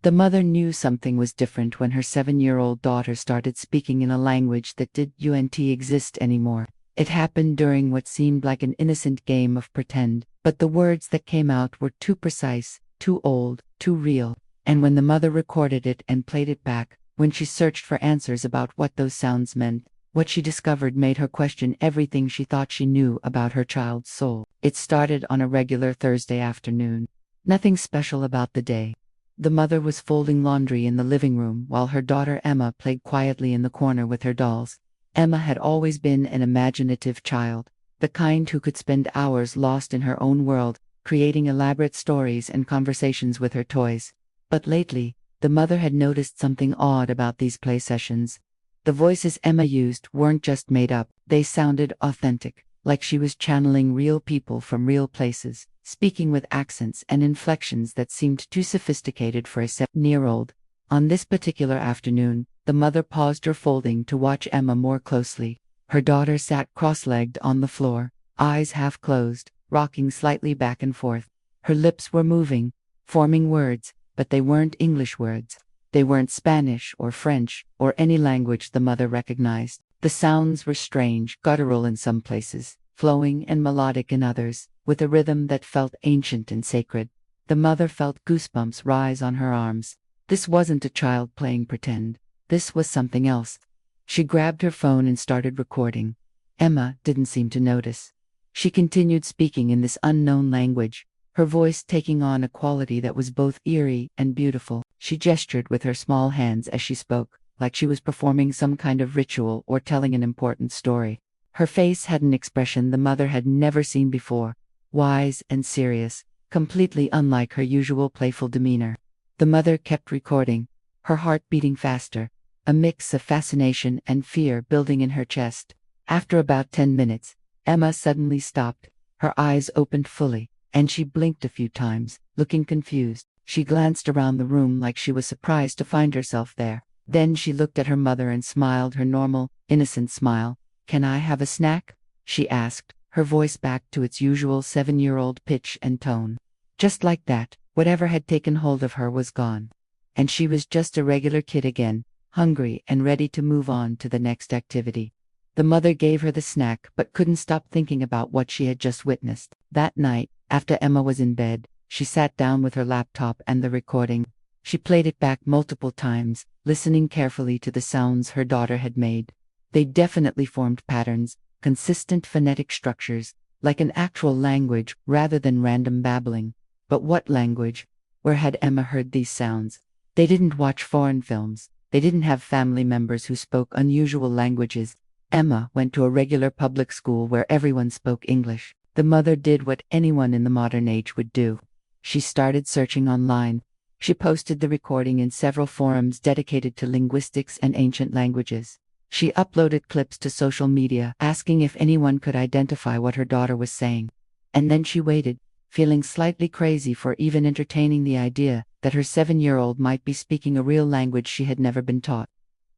The mother knew something was different when her 7-year-old daughter started speaking in a language that didn't exist anymore. It happened during what seemed like an innocent game of pretend, but the words that came out were too precise, too old, too real. And when the mother recorded it and played it back, when she searched for answers about what those sounds meant, what she discovered made her question everything she thought she knew about her child's soul. It started on a regular Thursday afternoon. Nothing special about the day. The mother was folding laundry in the living room while her daughter Emma played quietly in the corner with her dolls. Emma had always been an imaginative child, the kind who could spend hours lost in her own world, creating elaborate stories and conversations with her toys. But lately, the mother had noticed something odd about these play sessions. The voices Emma used weren't just made up, they sounded authentic, like she was channeling real people from real places, speaking with accents and inflections that seemed too sophisticated for a 7-year-old. On this particular afternoon, the mother paused her folding to watch Emma more closely. Her daughter sat cross-legged on the floor, eyes half closed, rocking slightly back and forth. Her lips were moving, forming words, but they weren't English words. They weren't Spanish or French or any language the mother recognized. The sounds were strange, guttural in some places, flowing and melodic in others, with a rhythm that felt ancient and sacred. The mother felt goosebumps rise on her arms. This wasn't a child playing pretend. This was something else. She grabbed her phone and started recording. Emma didn't seem to notice. She continued speaking in this unknown language, her voice taking on a quality that was both eerie and beautiful. She gestured with her small hands as she spoke, like she was performing some kind of ritual or telling an important story. Her face had an expression the mother had never seen before, wise and serious, completely unlike her usual playful demeanor. The mother kept recording, her heart beating faster, a mix of fascination and fear building in her chest. After about 10 minutes, Emma suddenly stopped, her eyes opened fully, and she blinked a few times, looking confused. She glanced around the room like she was surprised to find herself there. Then she looked at her mother and smiled her normal, innocent smile. "Can I have a snack?" she asked, her voice back to its usual 7-year-old pitch and tone. Just like that, whatever had taken hold of her was gone. And she was just a regular kid again, hungry and ready to move on to the next activity. The mother gave her the snack but couldn't stop thinking about what she had just witnessed. That night, after Emma was in bed, she sat down with her laptop and the recording. She played it back multiple times, listening carefully to the sounds her daughter had made. They definitely formed patterns, consistent phonetic structures, like an actual language rather than random babbling. But what language? Where had Emma heard these sounds? They didn't watch foreign films. They didn't have family members who spoke unusual languages. Emma went to a regular public school where everyone spoke English. The mother did what anyone in the modern age would do. She started searching online. She posted the recording in several forums dedicated to linguistics and ancient languages. She uploaded clips to social media, asking if anyone could identify what her daughter was saying. And then she waited, feeling slightly crazy for even entertaining the idea that her 7-year-old might be speaking a real language she had never been taught.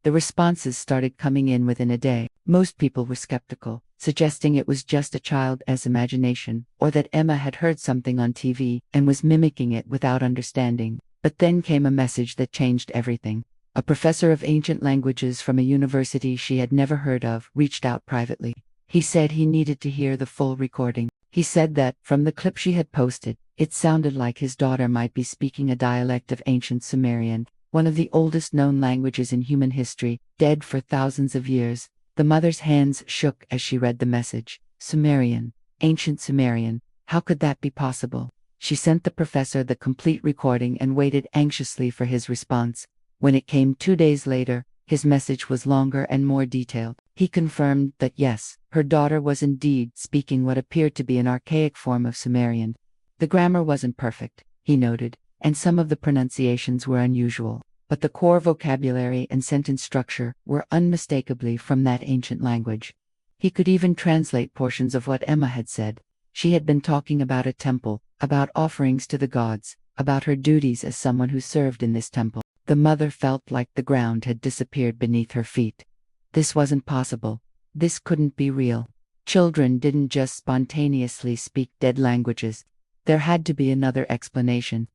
The responses started coming in within a day. Most people were skeptical, suggesting it was just a child's imagination, or that Emma had heard something on TV and was mimicking it without understanding. But then came a message that changed everything. A professor of ancient languages from a university she had never heard of reached out privately. He said he needed to hear the full recording. He said that, from the clip she had posted, it sounded like his daughter might be speaking a dialect of ancient Sumerian, one of the oldest known languages in human history, dead for thousands of years. The mother's hands shook as she read the message. Sumerian, ancient Sumerian, how could that be possible? She sent the professor the complete recording and waited anxiously for his response. When it came 2 days later, his message was longer and more detailed. He confirmed that yes, her daughter was indeed speaking what appeared to be an archaic form of Sumerian. The grammar wasn't perfect, he noted, and some of the pronunciations were unusual, but the core vocabulary and sentence structure were unmistakably from that ancient language. He could even translate portions of what Emma had said. She had been talking about a temple, about offerings to the gods, about her duties as someone who served in this temple. The mother felt like the ground had disappeared beneath her feet. This wasn't possible. This couldn't be real. Children didn't just spontaneously speak dead languages. There had to be another explanation.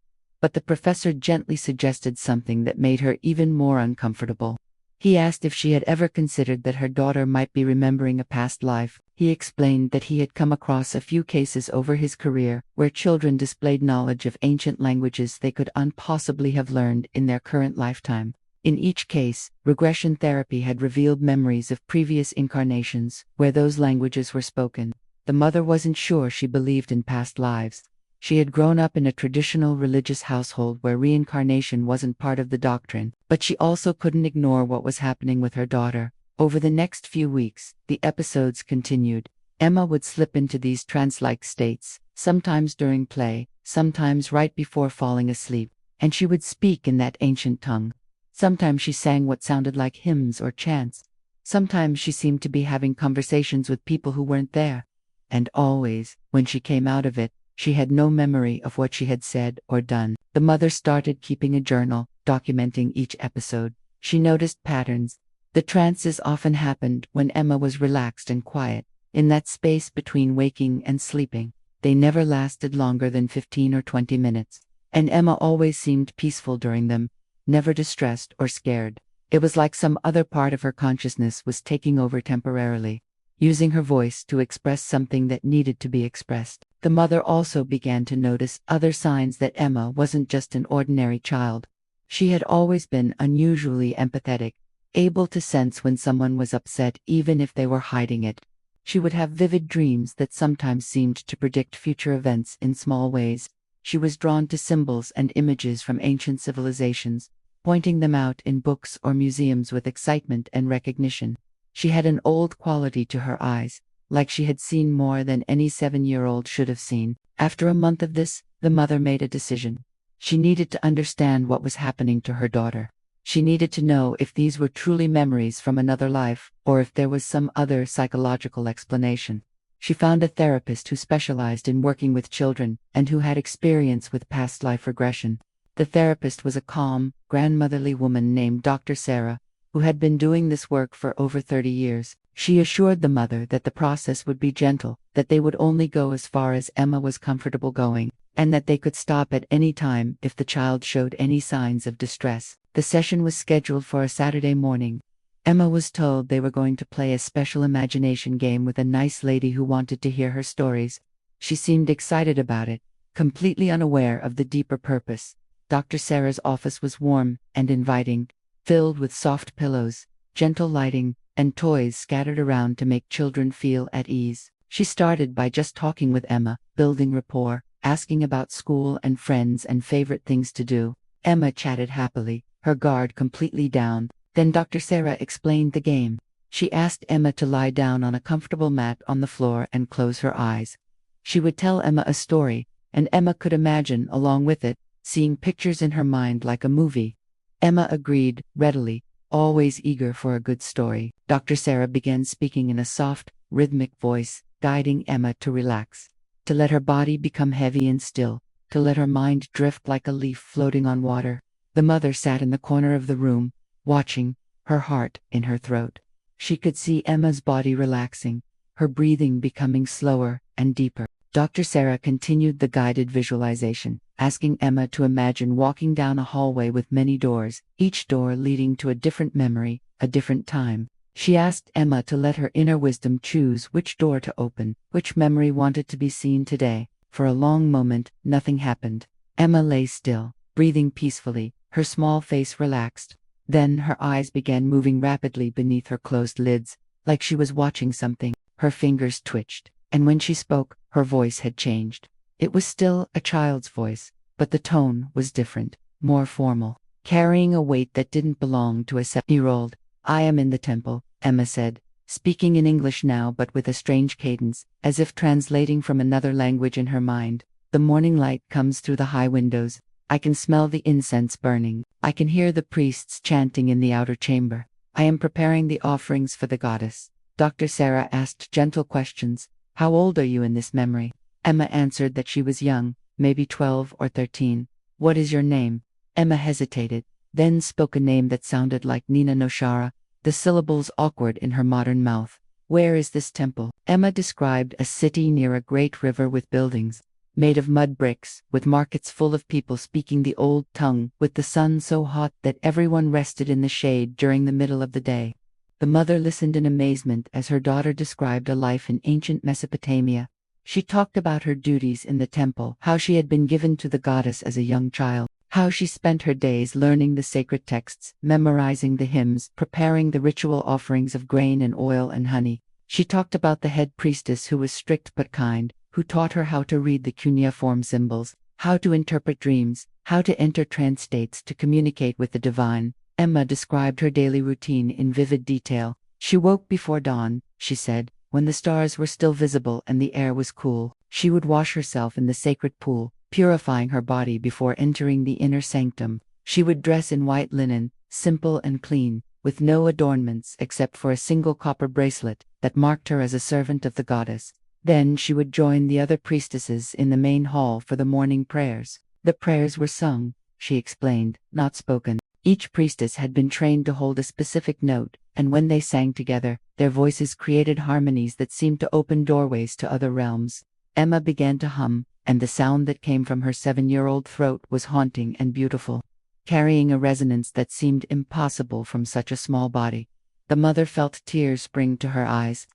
but the professor gently suggested something that made her even more uncomfortable. He asked if she had ever considered that her daughter might be remembering a past life. He explained that he had come across a few cases over his career where children displayed knowledge of ancient languages they could impossibly have learned in their current lifetime. In each case, regression therapy had revealed memories of previous incarnations where those languages were spoken. The mother wasn't sure she believed in past lives. She had grown up in a traditional religious household where reincarnation wasn't part of the doctrine, but she also couldn't ignore what was happening with her daughter. Over the next few weeks, the episodes continued. Emma would slip into these trance-like states, sometimes during play, sometimes right before falling asleep, and she would speak in that ancient tongue. Sometimes she sang what sounded like hymns or chants. Sometimes she seemed to be having conversations with people who weren't there. And always, when she came out of it, she had no memory of what she had said or done. The mother started keeping a journal, documenting each episode. She noticed patterns. The trances often happened when Emma was relaxed and quiet, in that space between waking and sleeping. They never lasted longer than 15 or 20 minutes, and Emma always seemed peaceful during them, never distressed or scared. It was like some other part of her consciousness was taking over temporarily, using her voice to express something that needed to be expressed. The mother also began to notice other signs that Emma wasn't just an ordinary child. She had always been unusually empathetic, able to sense when someone was upset even if they were hiding it. She would have vivid dreams that sometimes seemed to predict future events in small ways. She was drawn to symbols and images from ancient civilizations, pointing them out in books or museums with excitement and recognition. She had an old quality to her eyes, like she had seen more than any 7-year-old should have seen. After a month of this, the mother made a decision. She needed to understand what was happening to her daughter. She needed to know if these were truly memories from another life, or if there was some other psychological explanation. She found a therapist who specialized in working with children and who had experience with past life regression. The therapist was a calm, grandmotherly woman named Dr. Sarah, who had been doing this work for over 30 years. She assured the mother that the process would be gentle, that they would only go as far as Emma was comfortable going, and that they could stop at any time if the child showed any signs of distress. The session was scheduled for a Saturday morning. Emma was told they were going to play a special imagination game with a nice lady who wanted to hear her stories. She seemed excited about it, completely unaware of the deeper purpose. Dr. Sarah's office was warm and inviting, filled with soft pillows, gentle lighting, and toys scattered around to make children feel at ease. She started by just talking with Emma, building rapport, asking about school and friends and favorite things to do. Emma chatted happily, her guard completely down. Then Dr. Sarah explained the game. She asked Emma to lie down on a comfortable mat on the floor and close her eyes. She would tell Emma a story, and Emma could imagine along with it, seeing pictures in her mind like a movie. Emma agreed, readily, always eager for a good story. Dr. Sarah began speaking in a soft, rhythmic voice, guiding Emma to relax, to let her body become heavy and still, to let her mind drift like a leaf floating on water. The mother sat in the corner of the room, watching, her heart in her throat. She could see Emma's body relaxing, her breathing becoming slower and deeper. Dr. Sarah continued the guided visualization, asking Emma to imagine walking down a hallway with many doors, each door leading to a different memory, a different time. She asked Emma to let her inner wisdom choose which door to open, which memory wanted to be seen today. For a long moment, nothing happened. Emma lay still, breathing peacefully, her small face relaxed. Then her eyes began moving rapidly beneath her closed lids, like she was watching something. Her fingers twitched, and when she spoke, her voice had changed. It was still a child's voice, but the tone was different, more formal, carrying a weight that didn't belong to a 7-year-old. "I am in the temple," Emma said, speaking in English now but with a strange cadence, as if translating from another language in her mind. "The morning light comes through the high windows. I can smell the incense burning. I can hear the priests chanting in the outer chamber. I am preparing the offerings for the goddess." Dr. Sarah asked gentle questions. "How old are you in this memory?" Emma answered that she was young, maybe 12 or 13. "What is your name?" Emma hesitated, then spoke a name that sounded like Nina Noshara, the syllables awkward in her modern mouth. "Where is this temple?" Emma described a city near a great river with buildings. made of mud bricks, with markets full of people speaking the old tongue, with the sun so hot that everyone rested in the shade during the middle of the day. The mother listened in amazement as her daughter described a life in ancient Mesopotamia. She talked about her duties in the temple, how she had been given to the goddess as a young child, how she spent her days learning the sacred texts, memorizing the hymns, preparing the ritual offerings of grain and oil and honey. She talked about the head priestess who was strict but kind, who taught her how to read the cuneiform symbols, how to interpret dreams, how to enter trance states to communicate with the divine. Emma described her daily routine in vivid detail. She woke before dawn, she said, when the stars were still visible and the air was cool. She would wash herself in the sacred pool, purifying her body before entering the inner sanctum. She would dress in white linen, simple and clean, with no adornments except for a single copper bracelet that marked her as a servant of the goddess. Then she would join the other priestesses in the main hall for the morning prayers. The prayers were sung, she explained, not spoken. Each priestess had been trained to hold a specific note, and when they sang together, their voices created harmonies that seemed to open doorways to other realms. Emma began to hum, and the sound that came from her 7-year-old throat was haunting and beautiful, carrying a resonance that seemed impossible from such a small body. The mother felt tears spring to her eyes.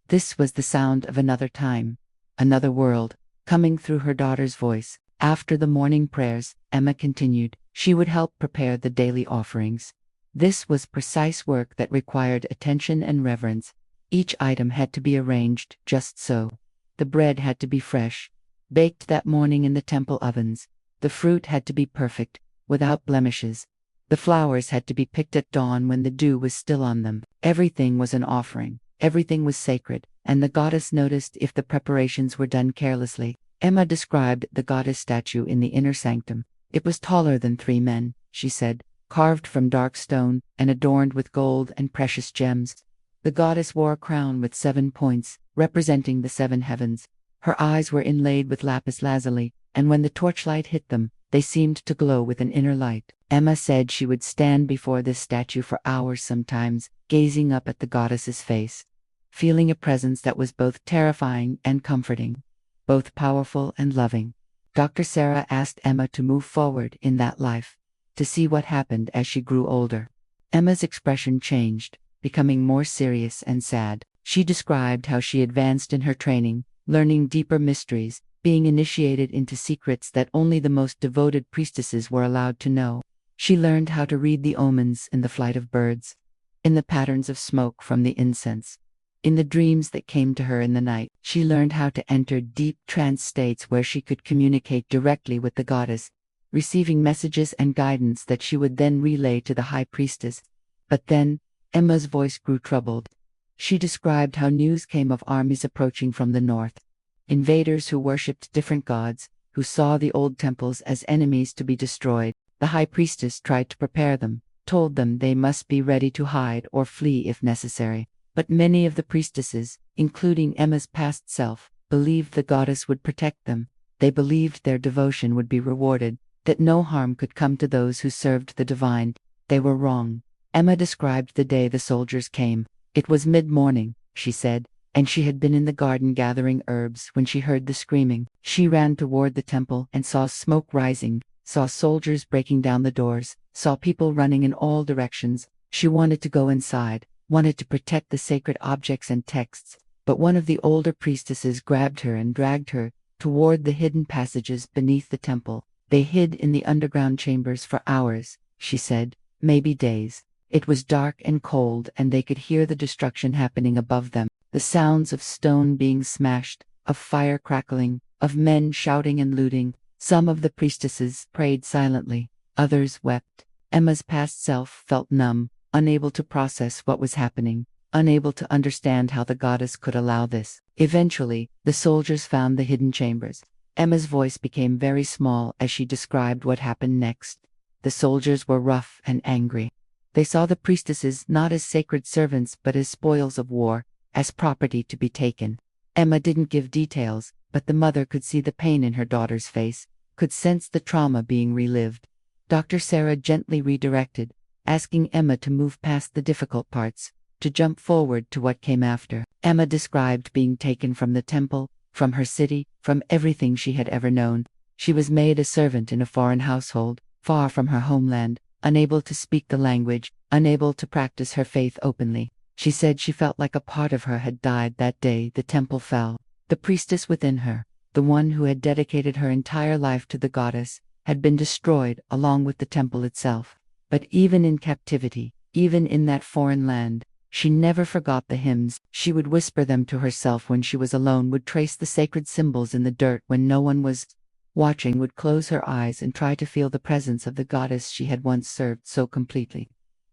This was the sound of another time, another world, coming through her daughter's voice. After the morning prayers, Emma continued, she would help prepare the daily offerings. This was precise work that required attention and reverence. Each item had to be arranged just so. The bread had to be fresh, baked that morning in the temple ovens. The fruit had to be perfect, without blemishes. The flowers had to be picked at dawn when the dew was still on them. Everything was an offering. Everything was sacred, and the goddess noticed if the preparations were done carelessly. Emma described the goddess statue in the inner sanctum. It was taller than 3 men, she said, carved from dark stone and adorned with gold and precious gems. The goddess wore a crown with 7 points, representing the 7 heavens. Her eyes were inlaid with lapis lazuli, and when the torchlight hit them, they seemed to glow with an inner light. Emma said she would stand before this statue for hours sometimes, gazing up at the goddess's face, feeling a presence that was both terrifying and comforting, both powerful and loving. Dr. Sarah asked Emma to move forward in that life, to see what happened as she grew older. Emma's expression changed, becoming more serious and sad. She described how she advanced in her training, learning deeper mysteries, being initiated into secrets that only the most devoted priestesses were allowed to know. She learned how to read the omens in the flight of birds, in the patterns of smoke from the incense, in the dreams that came to her in the night. She learned how to enter deep trance states where she could communicate directly with the goddess, receiving messages and guidance that she would then relay to the high priestess. But then, Emma's voice grew troubled. She described how news came of armies approaching from the north, invaders who worshipped different gods, who saw the old temples as enemies to be destroyed. The high priestess tried to prepare them, told them they must be ready to hide or flee if necessary. But many of the priestesses, including Emma's past self, believed the goddess would protect them. They believed their devotion would be rewarded, that no harm could come to those who served the divine. They were wrong. Emma described the day the soldiers came. It was mid-morning, she said, and she had been in the garden gathering herbs when she heard the screaming. She ran toward the temple and saw smoke rising, saw soldiers breaking down the doors, saw people running in all directions. She wanted to go inside, wanted to protect the sacred objects and texts, but one of the older priestesses grabbed her and dragged her toward the hidden passages beneath the temple. They hid in the underground chambers for hours, she said, maybe days. It was dark and cold, and they could hear the destruction happening above them, the sounds of stone being smashed, of fire crackling, of men shouting and looting. Some of the priestesses prayed silently, others wept. Emma's past self felt numb, unable to process what was happening, unable to understand how the goddess could allow this. Eventually, the soldiers found the hidden chambers. Emma's voice became very small as she described what happened next. The soldiers were rough and angry. They saw the priestesses not as sacred servants but as spoils of war, as property to be taken. Emma didn't give details, but the mother could see the pain in her daughter's face, could sense the trauma being relived. Dr. Sarah gently redirected, asking Emma to move past the difficult parts, to jump forward to what came after. Emma described being taken from the temple, from her city, from everything she had ever known. She was made a servant in a foreign household, far from her homeland, unable to speak the language, unable to practice her faith openly. She said she felt like a part of her had died that day the temple fell. The priestess within her, the one who had dedicated her entire life to the goddess, had been destroyed along with the temple itself. But even in captivity, even in that foreign land, she never forgot the hymns. She would whisper them to herself when she was alone, would trace the sacred symbols in the dirt when no one was watching, would close her eyes and try to feel the presence of the goddess she had once served so completely.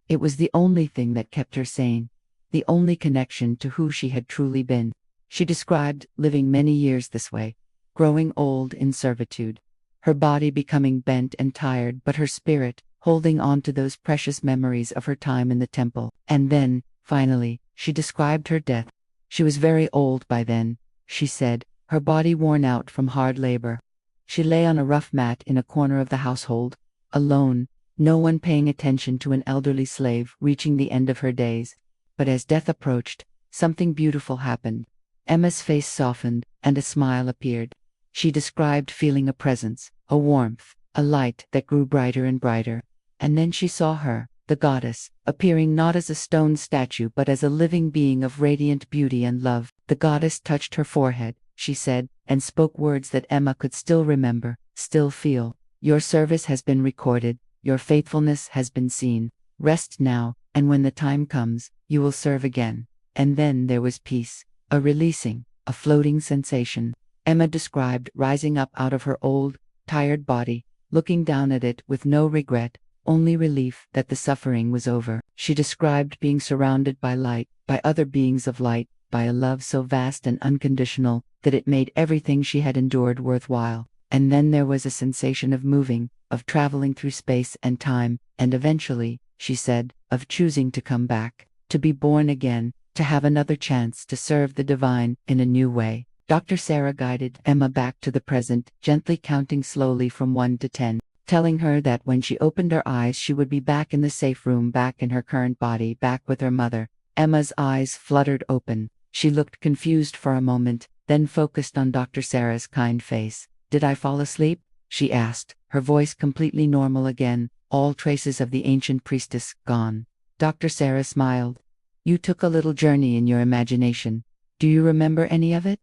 It was the only thing that kept her sane, the only connection to who she had truly been. She described living many years this way, growing old in servitude, her body becoming bent and tired, but her spirit holding on to those precious memories of her time in the temple. And then, finally, she described her death. She was very old by then, she said, her body worn out from hard labor. She lay on a rough mat in a corner of the household, alone, no one paying attention to an elderly slave reaching the end of her days. But as death approached, something beautiful happened. Emma's face softened, and a smile appeared. She described feeling a presence, a warmth, a light that grew brighter and brighter. And then she saw her, the goddess, appearing not as a stone statue but as a living being of radiant beauty and love. The goddess touched her forehead, she said, and spoke words that Emma could still remember, still feel. Your service has been recorded, your faithfulness has been seen. Rest now, and when the time comes, you will serve again. And then there was peace, a releasing, a floating sensation. Emma described rising up out of her old, tired body, looking down at it with no regret, only relief that the suffering was over. She described being surrounded by light, by other beings of light, by a love so vast and unconditional that it made everything she had endured worthwhile. And then there was a sensation of moving, of traveling through space and time, and eventually, she said, of choosing to come back, to be born again, to have another chance to serve the divine in a new way. Dr. Sarah guided Emma back to the present, gently counting slowly from 1 to 10, telling her that when she opened her eyes she would be back in the safe room, back in her current body, back with her mother. Emma's eyes fluttered open. She looked confused for a moment, then focused on Dr. Sarah's kind face. "Did I fall asleep?" she asked, her voice completely normal again, all traces of the ancient priestess gone. Dr. Sarah smiled. "You took a little journey in your imagination. Do you remember any of it?"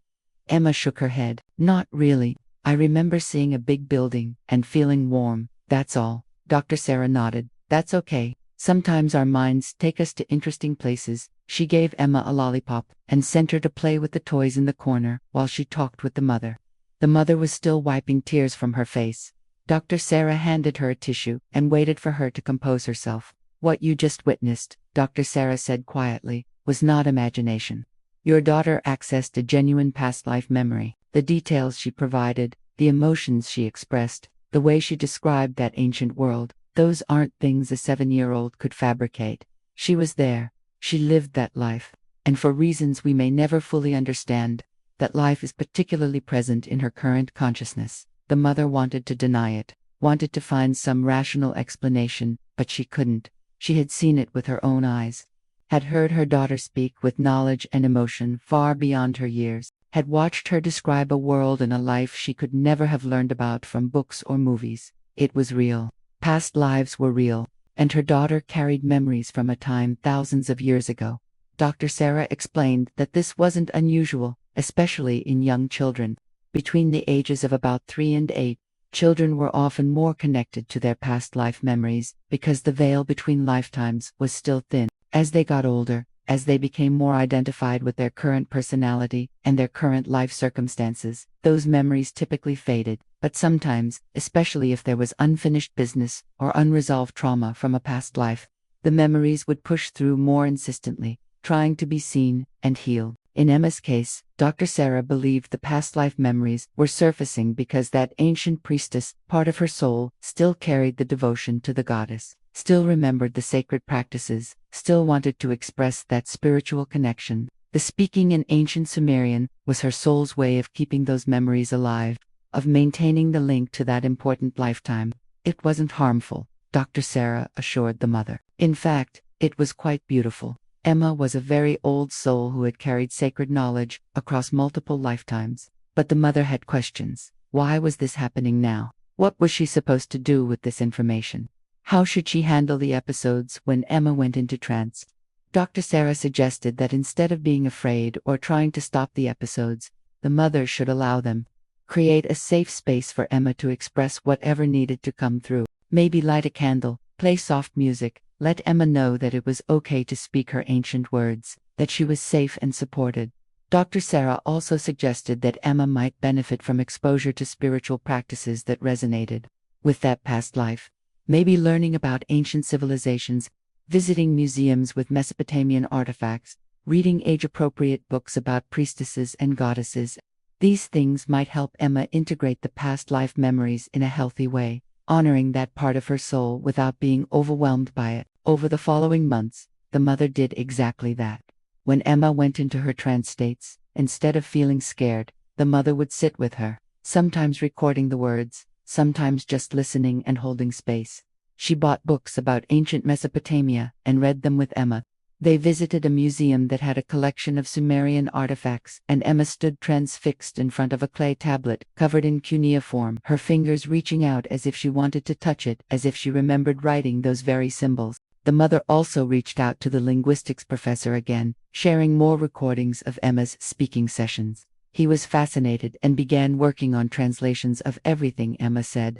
Emma shook her head. "Not really. I remember seeing a big building and feeling warm, that's all." Dr. Sarah nodded. "That's okay. Sometimes our minds take us to interesting places." She gave Emma a lollipop and sent her to play with the toys in the corner while she talked with the mother. The mother was still wiping tears from her face. Dr. Sarah handed her a tissue and waited for her to compose herself. "What you just witnessed," Dr. Sarah said quietly, "was not imagination. Your daughter accessed a genuine past life memory. The details she provided, the emotions she expressed, the way she described that ancient world, those aren't things a 7-year-old could fabricate. She was there. She lived that life. And for reasons we may never fully understand, that life is particularly present in her current consciousness." The mother wanted to deny it, wanted to find some rational explanation, but she couldn't. She had seen it with her own eyes, had heard her daughter speak with knowledge and emotion far beyond her years, had watched her describe a world and a life she could never have learned about from books or movies. It was real. Past lives were real, and her daughter carried memories from a time thousands of years ago. Dr. Sarah explained that this wasn't unusual, especially in young children. Between the ages of about 3 and 8, children were often more connected to their past life memories because the veil between lifetimes was still thin. As they got older, as they became more identified with their current personality and their current life circumstances, those memories typically faded. But sometimes, especially if there was unfinished business or unresolved trauma from a past life, the memories would push through more insistently, trying to be seen and healed. In Emma's case, Dr. Sarah believed the past life memories were surfacing because that ancient priestess, part of her soul, still carried the devotion to the goddess, still remembered the sacred practices, still wanted to express that spiritual connection. The speaking in ancient Sumerian was her soul's way of keeping those memories alive, of maintaining the link to that important lifetime. It wasn't harmful, Dr. Sarah assured the mother. In fact, it was quite beautiful. Emma was a very old soul who had carried sacred knowledge across multiple lifetimes. But the mother had questions. Why was this happening now? What was she supposed to do with this information? How should she handle the episodes when Emma went into trance? Dr. Sarah suggested that instead of being afraid or trying to stop the episodes, the mother should allow them. Create a safe space for Emma to express whatever needed to come through. Maybe light a candle, play soft music, let Emma know that it was okay to speak her ancient words, that she was safe and supported. Dr. Sarah also suggested that Emma might benefit from exposure to spiritual practices that resonated with that past life. Maybe learning about ancient civilizations, visiting museums with Mesopotamian artifacts, reading age-appropriate books about priestesses and goddesses. These things might help Emma integrate the past life memories in a healthy way, honoring that part of her soul without being overwhelmed by it. Over the following months, the mother did exactly that. When Emma went into her trance states, instead of feeling scared, the mother would sit with her, sometimes recording the words, sometimes just listening and holding space. She bought books about ancient Mesopotamia and read them with Emma. They visited a museum that had a collection of Sumerian artifacts, and Emma stood transfixed in front of a clay tablet covered in cuneiform, her fingers reaching out as if she wanted to touch it, as if she remembered writing those very symbols. The mother also reached out to the linguistics professor again, sharing more recordings of Emma's speaking sessions. He was fascinated and began working on translations of everything Emma said.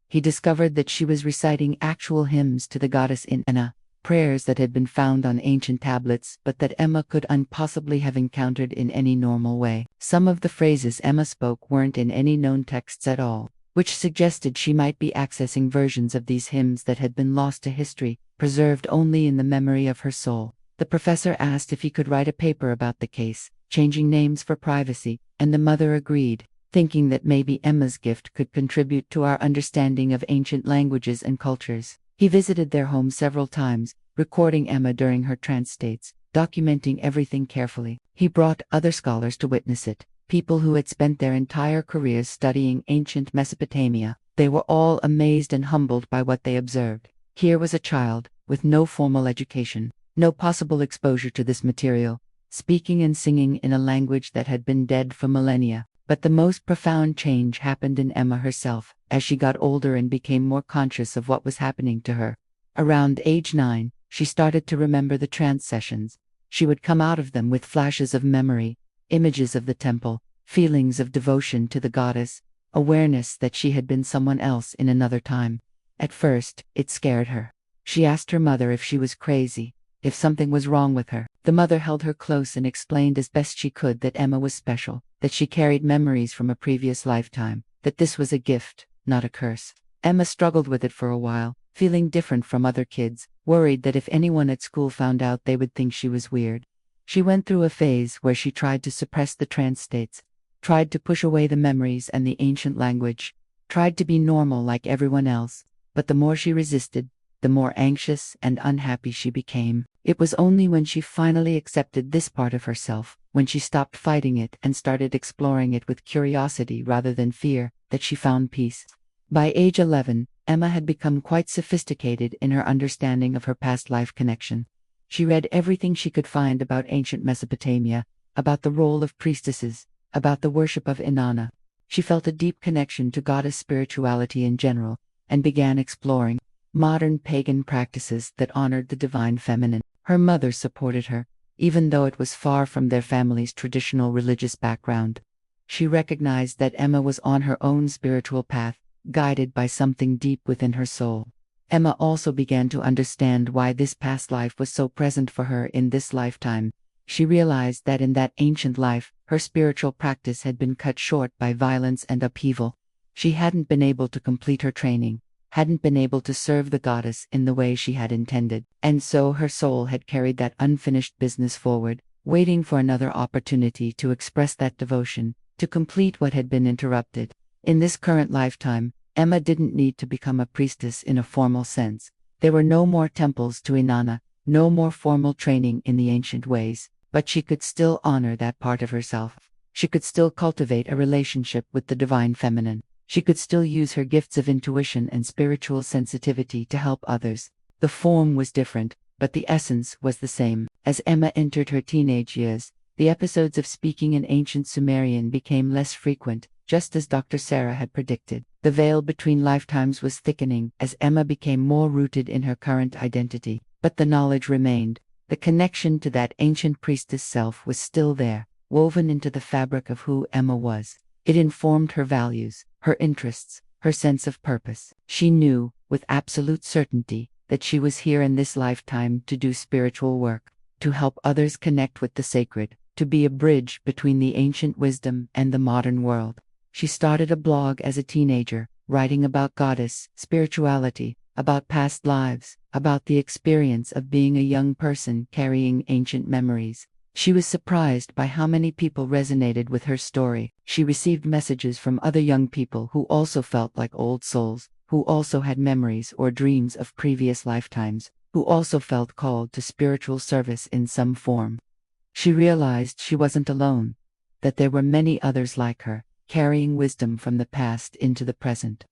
He discovered that she was reciting actual hymns to the goddess in Inanna, prayers that had been found on ancient tablets but that Emma could impossibly have encountered in any normal way. Some of the phrases Emma spoke weren't in any known texts at all, which suggested she might be accessing versions of these hymns that had been lost to history, preserved only in the memory of her soul. The professor asked if he could write a paper about the case, changing names for privacy, and the mother agreed, thinking that maybe Emma's gift could contribute to our understanding of ancient languages and cultures. He visited their home several times, recording Emma during her trance states, documenting everything carefully. He brought other scholars to witness it, people who had spent their entire careers studying ancient Mesopotamia. They were all amazed and humbled by what they observed. Here was a child, with no formal education, no possible exposure to this material, speaking and singing in a language that had been dead for millennia. But the most profound change happened in Emma herself, as she got older and became more conscious of what was happening to her. Around age 9, she started to remember the trance sessions. She would come out of them with flashes of memory, images of the temple, feelings of devotion to the goddess, awareness that she had been someone else in another time. At first, it scared her. She asked her mother if she was crazy, if something was wrong with her. The mother held her close and explained as best she could that Emma was special, that she carried memories from a previous lifetime, that this was a gift, not a curse. Emma struggled with it for a while, feeling different from other kids, worried that if anyone at school found out they would think she was weird. She went through a phase where she tried to suppress the trance states, tried to push away the memories and the ancient language, tried to be normal like everyone else, but the more she resisted, the more anxious and unhappy she became. It was only when she finally accepted this part of herself, when she stopped fighting it and started exploring it with curiosity rather than fear, that she found peace. By age 11, Emma had become quite sophisticated in her understanding of her past life connection. She read everything she could find about ancient Mesopotamia, about the role of priestesses, about the worship of Inanna. She felt a deep connection to goddess spirituality in general, and began exploring modern pagan practices that honored the divine feminine. Her mother supported her, even though it was far from their family's traditional religious background. She recognized that Emma was on her own spiritual path, guided by something deep within her soul. Emma also began to understand why this past life was so present for her in this lifetime. She realized that in that ancient life, her spiritual practice had been cut short by violence and upheaval. She hadn't been able to complete her training, hadn't been able to serve the goddess in the way she had intended, and so her soul had carried that unfinished business forward, waiting for another opportunity to express that devotion, to complete what had been interrupted. In this current lifetime, Emma didn't need to become a priestess in a formal sense. There were no more temples to Inanna, no more formal training in the ancient ways, but she could still honor that part of herself. She could still cultivate a relationship with the divine feminine. She could still use her gifts of intuition and spiritual sensitivity to help others. The form was different, but the essence was the same. As Emma entered her teenage years, The episodes of speaking in ancient Sumerian became less frequent, just as Dr. Sarah had predicted. The veil between lifetimes was thickening as Emma became more rooted in her current identity. But the knowledge remained. The connection to that ancient priestess self was still there, woven into the fabric of who Emma was. It informed her values, her interests, her sense of purpose. She knew, with absolute certainty, that she was here in this lifetime to do spiritual work, to help others connect with the sacred, to be a bridge between the ancient wisdom and the modern world. She started a blog as a teenager, writing about goddess, spirituality, about past lives, about the experience of being a young person carrying ancient memories. She was surprised by how many people resonated with her story. She received messages from other young people who also felt like old souls, who also had memories or dreams of previous lifetimes, who also felt called to spiritual service in some form. She realized she wasn't alone, that there were many others like her, carrying wisdom from the past into the present.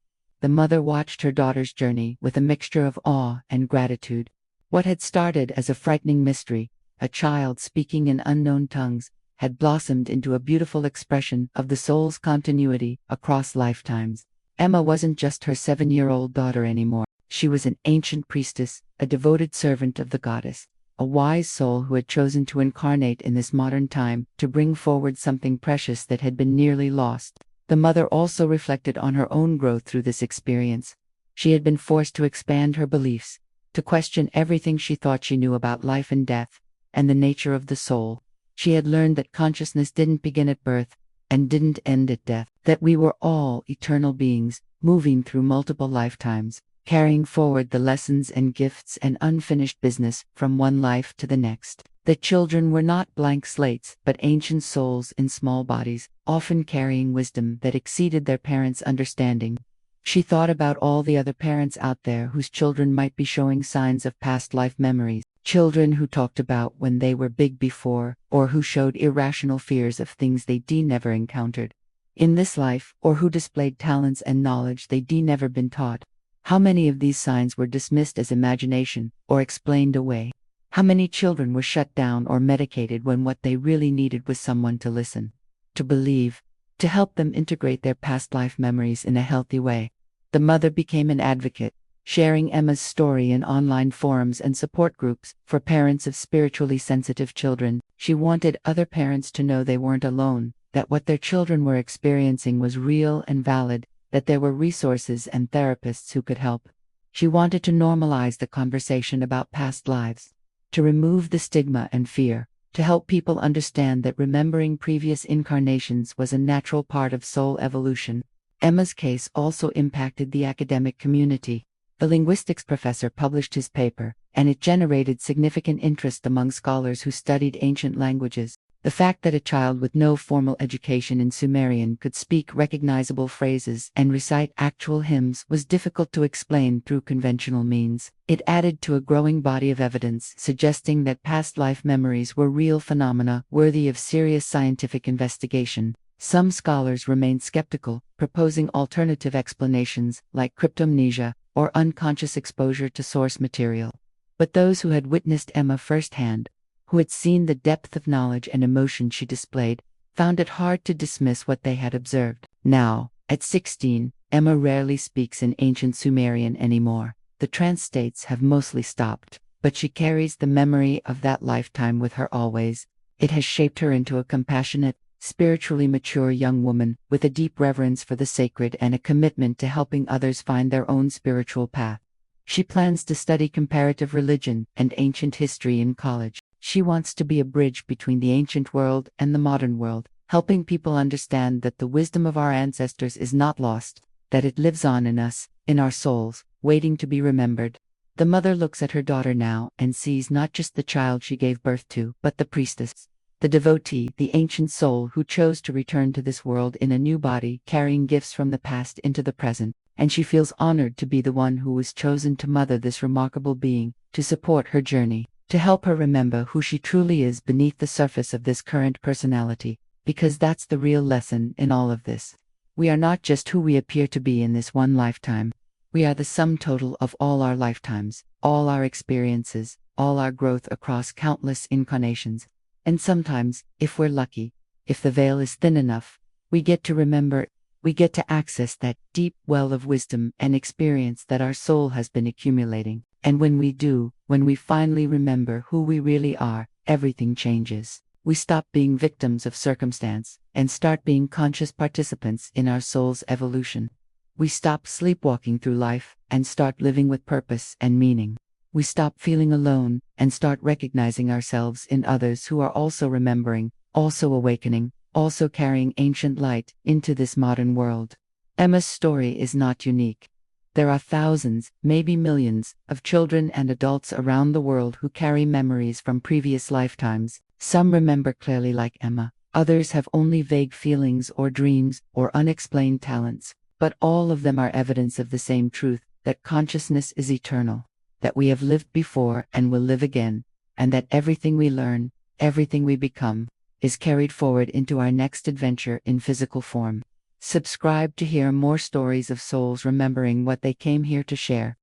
The mother watched her daughter's journey with a mixture of awe and gratitude. What had started as a frightening mystery, a child speaking in unknown tongues, had blossomed into a beautiful expression of the soul's continuity across lifetimes. Emma wasn't just her 7-year-old daughter anymore. She was an ancient priestess, a devoted servant of the goddess, a wise soul who had chosen to incarnate in this modern time to bring forward something precious that had been nearly lost. The mother also reflected on her own growth through this experience. She had been forced to expand her beliefs, to question everything she thought she knew about life and death, and the nature of the soul. She had learned that consciousness didn't begin at birth, and didn't end at death, that we were all eternal beings, moving through multiple lifetimes, carrying forward the lessons and gifts and unfinished business from one life to the next. The children were not blank slates, but ancient souls in small bodies, often carrying wisdom that exceeded their parents' understanding. She thought about all the other parents out there whose children might be showing signs of past life memories, children who talked about when they were big before, or who showed irrational fears of things they'd never encountered in this life, or who displayed talents and knowledge they'd never been taught. How many of these signs were dismissed as imagination, or explained away? How many children were shut down or medicated when what they really needed was someone to listen, to believe, to help them integrate their past life memories in a healthy way? The mother became an advocate, sharing Emma's story in online forums and support groups for parents of spiritually sensitive children. She wanted other parents to know they weren't alone, that what their children were experiencing was real and valid, that there were resources and therapists who could help. She wanted to normalize the conversation about past lives, to remove the stigma and fear, to help people understand that remembering previous incarnations was a natural part of soul evolution. Emma's case also impacted the academic community. The linguistics professor published his paper, and it generated significant interest among scholars who studied ancient languages. The fact that a child with no formal education in Sumerian could speak recognizable phrases and recite actual hymns was difficult to explain through conventional means. It added to a growing body of evidence suggesting that past life memories were real phenomena worthy of serious scientific investigation. Some scholars remained skeptical, proposing alternative explanations like cryptomnesia or unconscious exposure to source material. But those who had witnessed Emma firsthand, who had seen the depth of knowledge and emotion she displayed, found it hard to dismiss what they had observed. Now, at 16, Emma rarely speaks in ancient Sumerian anymore. The trance states have mostly stopped, but she carries the memory of that lifetime with her always. It has shaped her into a compassionate, spiritually mature young woman with a deep reverence for the sacred and a commitment to helping others find their own spiritual path. She plans to study comparative religion and ancient history in college. She wants to be a bridge between the ancient world and the modern world, helping people understand that the wisdom of our ancestors is not lost, that it lives on in us, in our souls, waiting to be remembered. The mother looks at her daughter now and sees not just the child she gave birth to, but the priestess, the devotee, the ancient soul who chose to return to this world in a new body, carrying gifts from the past into the present, and she feels honored to be the one who was chosen to mother this remarkable being, to support her journey, to help her remember who she truly is beneath the surface of this current personality, because that's the real lesson in all of this. We are not just who we appear to be in this one lifetime. We are the sum total of all our lifetimes, all our experiences, all our growth across countless incarnations. And sometimes, if we're lucky, if the veil is thin enough, we get to remember, we get to access that deep well of wisdom and experience that our soul has been accumulating. And when we do, when we finally remember who we really are, everything changes. We stop being victims of circumstance and start being conscious participants in our soul's evolution. We stop sleepwalking through life and start living with purpose and meaning. We stop feeling alone and start recognizing ourselves in others who are also remembering, also awakening, also carrying ancient light into this modern world. Emma's story is not unique. There are thousands, maybe millions, of children and adults around the world who carry memories from previous lifetimes. Some remember clearly like Emma. Others have only vague feelings or dreams or unexplained talents. But all of them are evidence of the same truth, that consciousness is eternal, that we have lived before and will live again, and that everything we learn, everything we become, is carried forward into our next adventure in physical form. Subscribe to hear more stories of souls remembering what they came here to share.